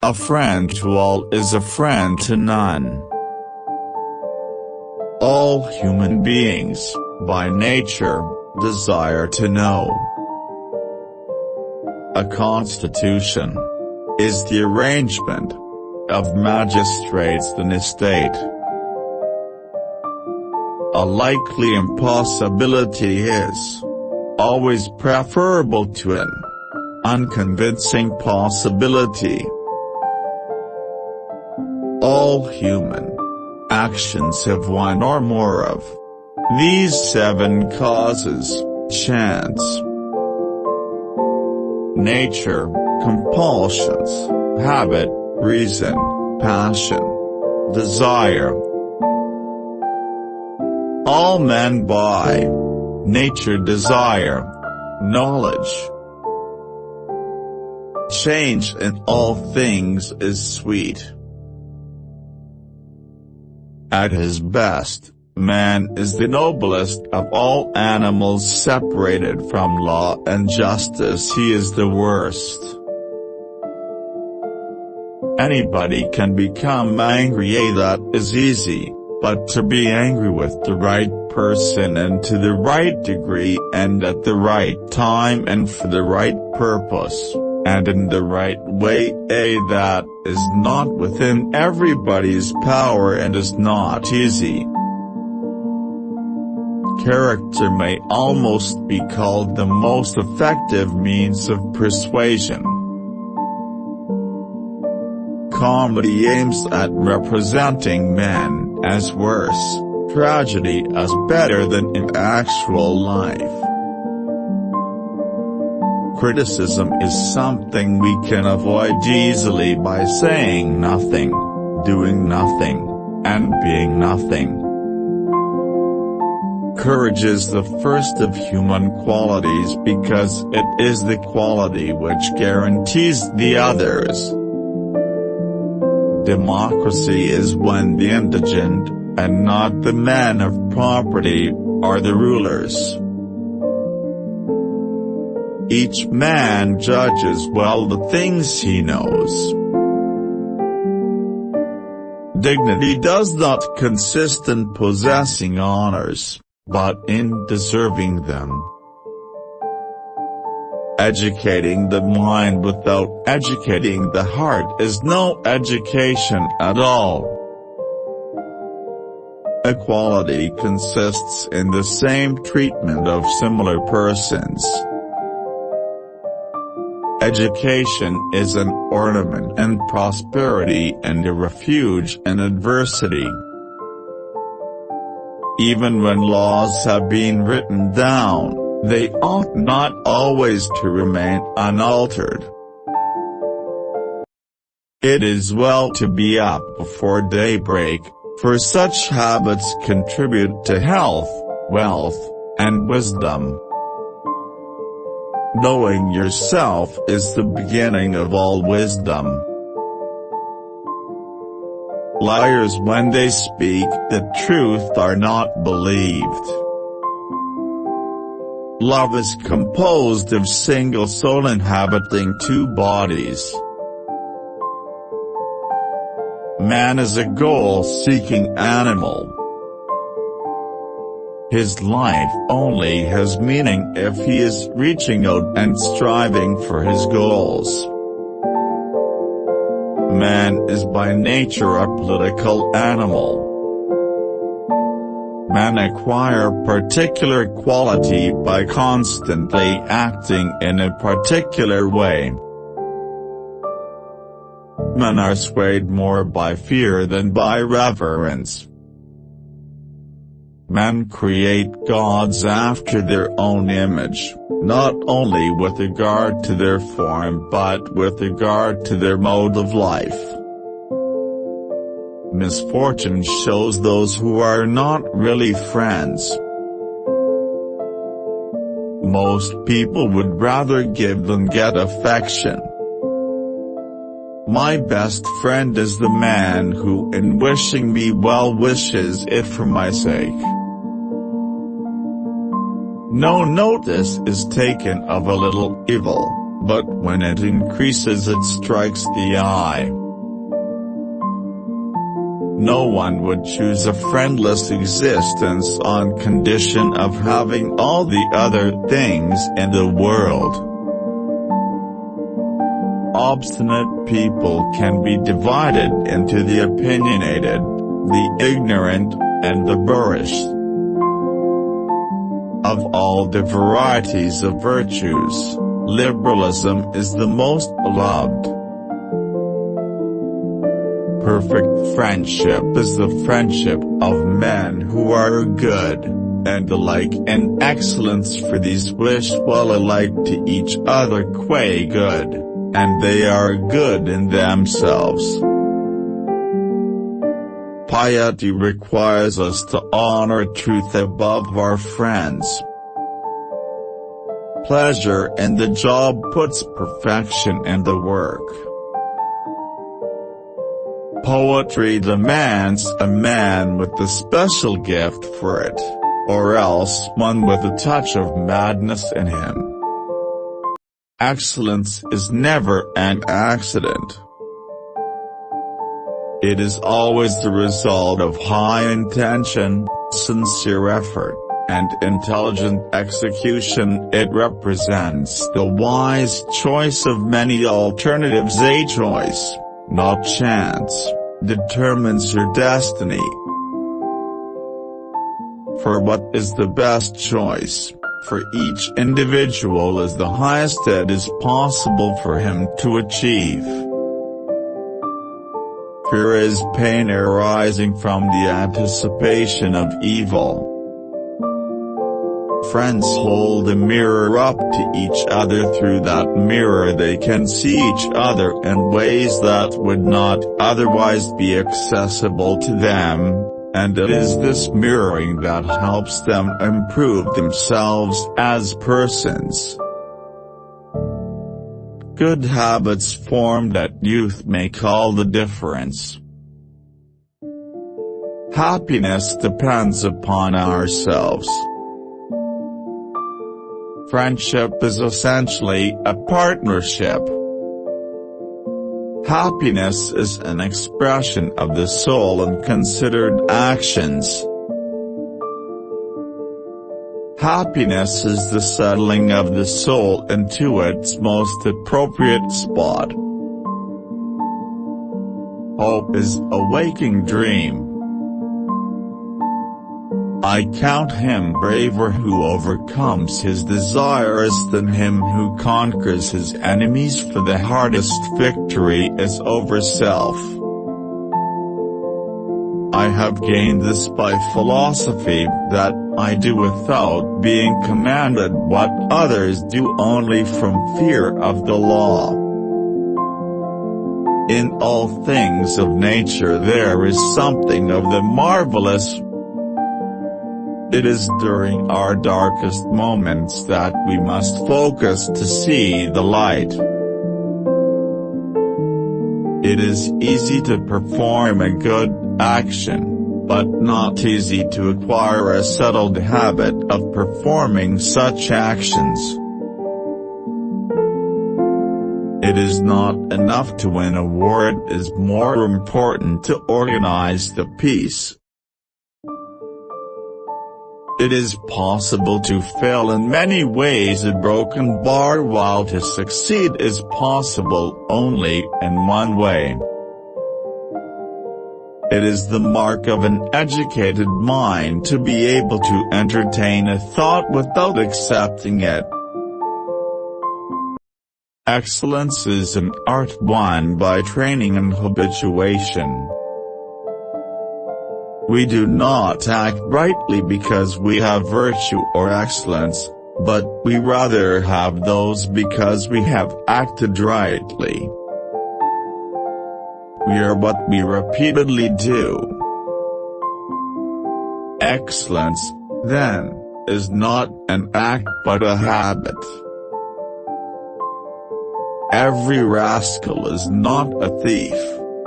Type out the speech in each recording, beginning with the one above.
A friend to all is a friend to none. All human beings, by nature, desire to know. A constitution is the arrangement of magistrates in a state. A likely impossibility is always preferable to an unconvincing possibility. All human actions have one or more of these 7 causes: chance, nature, compulsions, habit, reason, passion, desire. All men by nature desire knowledge. Change in all things is sweet. At his best, man is the noblest of all animals. Separated from law and justice, he is the worst. Anybody can become angry, that is easy, but to be angry with the right person and to the right degree and at the right time and for the right purpose, and in the right way, that is not within everybody's power and is not easy. Character may almost be called the most effective means of persuasion. Comedy aims at representing men as worse, tragedy as better than in actual life. Criticism is something we can avoid easily by saying nothing, doing nothing, and being nothing. Courage is the first of human qualities because it is the quality which guarantees the others. Democracy is when the indigent, and not the men of property, are the rulers. Each man judges well the things he knows. Dignity does not consist in possessing honors, but in deserving them. Educating the mind without educating the heart is no education at all. Equality consists in the same treatment of similar persons. Education is an ornament in prosperity and a refuge in adversity. Even when laws have been written down, they ought not always to remain unaltered. It is well to be up before daybreak, for such habits contribute to health, wealth, and wisdom. Knowing yourself is the beginning of all wisdom. Liars, when they speak the truth, are not believed. Love is composed of single soul inhabiting 2 bodies. Man is a goal-seeking animal. His life only has meaning if he is reaching out and striving for his goals. Man is by nature a political animal. Men acquire particular quality by constantly acting in a particular way. Men are swayed more by fear than by reverence. Men create gods after their own image, not only with regard to their form but with regard to their mode of life. Misfortune shows those who are not really friends. Most people would rather give than get affection. My best friend is the man who, in wishing me well, wishes it for my sake. No notice is taken of a little evil, but when it increases it strikes the eye. No one would choose a friendless existence on condition of having all the other things in the world. Obstinate people can be divided into the opinionated, the ignorant, and the boorish. Of all the varieties of virtues, liberalism is the most beloved. Perfect friendship is the friendship of men who are good, and alike in excellence, for these wish well alike to each other qua good, and they are good in themselves. Piety requires us to honor truth above our friends. Pleasure in the job puts perfection in the work. Poetry demands a man with a special gift for it, or else one with a touch of madness in him. Excellence is never an accident. It is always the result of high intention, sincere effort, and intelligent execution. It represents the wise choice of many alternatives. A choice, not chance, determines your destiny. For what is the best choice, for each individual is the highest it is possible for him to achieve. Fear is pain arising from the anticipation of evil. Friends hold a mirror up to each other. Through that mirror they can see each other in ways that would not otherwise be accessible to them, and it is this mirroring that helps them improve themselves as persons. Good habits formed at youth make all the difference. Happiness depends upon ourselves. Friendship is essentially a partnership. Happiness is an expression of the soul in considered actions. Happiness is the settling of the soul into its most appropriate spot. Hope is a waking dream. I count him braver who overcomes his desires than him who conquers his enemies, for the hardest victory is over self. I have gained this by philosophy, that I do without being commanded what others do only from fear of the law. In all things of nature there is something of the marvelous. It is during our darkest moments that we must focus to see the light. It is easy to perform a good action, but not easy to acquire a settled habit of performing such actions. It is not enough to win a war, it is more important to organize the peace. It is possible to fail in many ways a broken bar, while to succeed is possible only in one way. It is the mark of an educated mind to be able to entertain a thought without accepting it. Excellence is an art won by training and habituation. We do not act rightly because we have virtue or excellence, but we rather have those because we have acted rightly. We are what we repeatedly do. Excellence, then, is not an act but a habit. Every rascal is not a thief,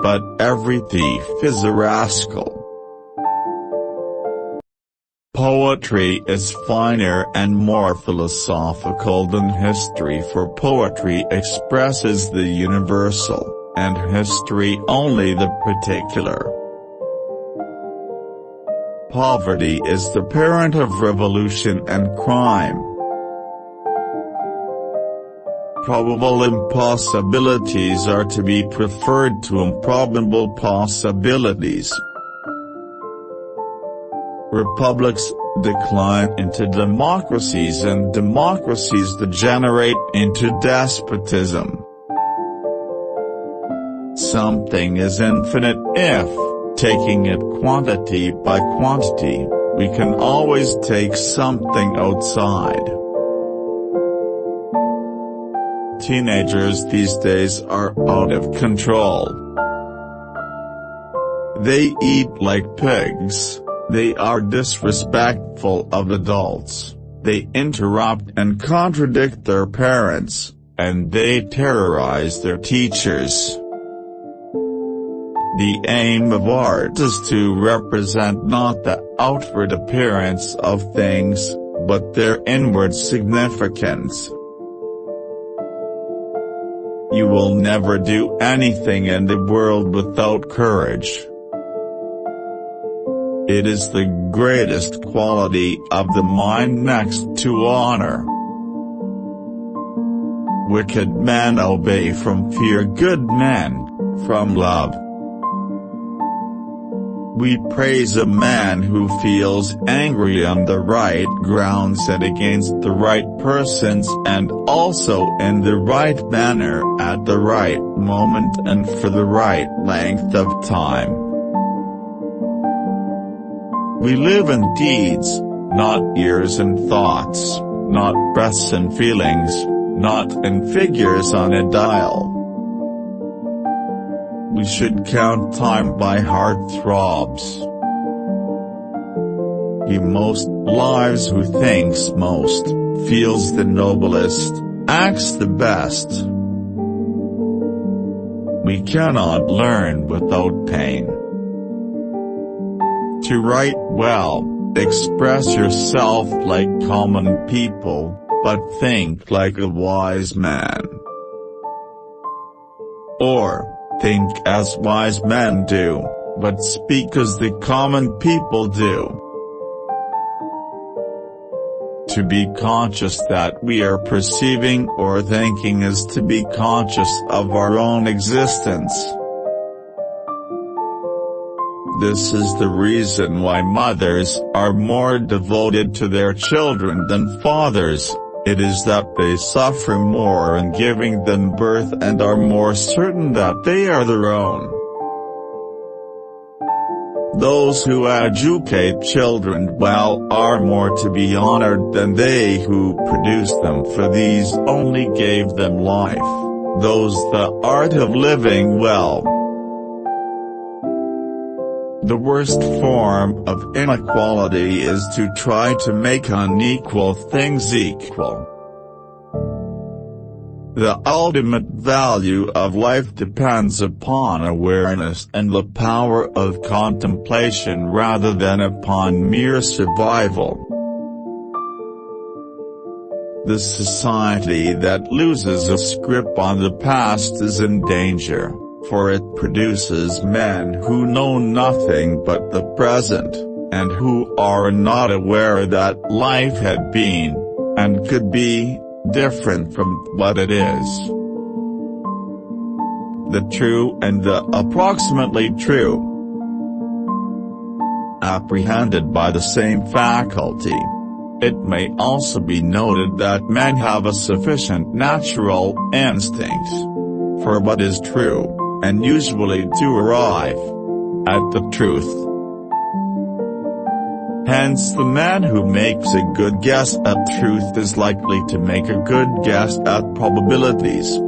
but every thief is a rascal. Poetry is finer and more philosophical than history, for poetry expresses the universal, and history only the particular. Poverty is the parent of revolution and crime. Probable impossibilities are to be preferred to improbable possibilities. Republics decline into democracies, and democracies degenerate into despotism. Something is infinite if, taking it quantity by quantity, we can always take something outside. Teenagers these days are out of control. They eat like pigs. They are disrespectful of adults, they interrupt and contradict their parents, and they terrorize their teachers. The aim of art is to represent not the outward appearance of things, but their inward significance. You will never do anything in the world without courage. It is the greatest quality of the mind next to honor. Wicked men obey from fear, good men from love. We praise a man who feels angry on the right grounds and against the right persons, and also in the right manner at the right moment and for the right length of time. We live in deeds, not ears and thoughts, not breaths and feelings, not in figures on a dial. We should count time by heart throbs. He most lives who thinks most, feels the noblest, acts the best. We cannot learn without pain. To write well, express yourself like common people, but think like a wise man. Or, think as wise men do, but speak as the common people do. To be conscious that we are perceiving or thinking is to be conscious of our own existence. This is the reason why mothers are more devoted to their children than fathers. It is that they suffer more in giving them birth and are more certain that they are their own. Those who educate children well are more to be honored than they who produce them, for these only gave them life, those the art of living well. The worst form of inequality is to try to make unequal things equal. The ultimate value of life depends upon awareness and the power of contemplation rather than upon mere survival. The society that loses its grip on the past is in danger, for it produces men who know nothing but the present, and who are not aware that life had been, and could be, different from what it is. The true and the approximately true, apprehended by the same faculty. It may also be noted that men have a sufficient natural instinct for what is true, and usually to arrive at the truth. Hence the man who makes a good guess at truth is likely to make a good guess at probabilities.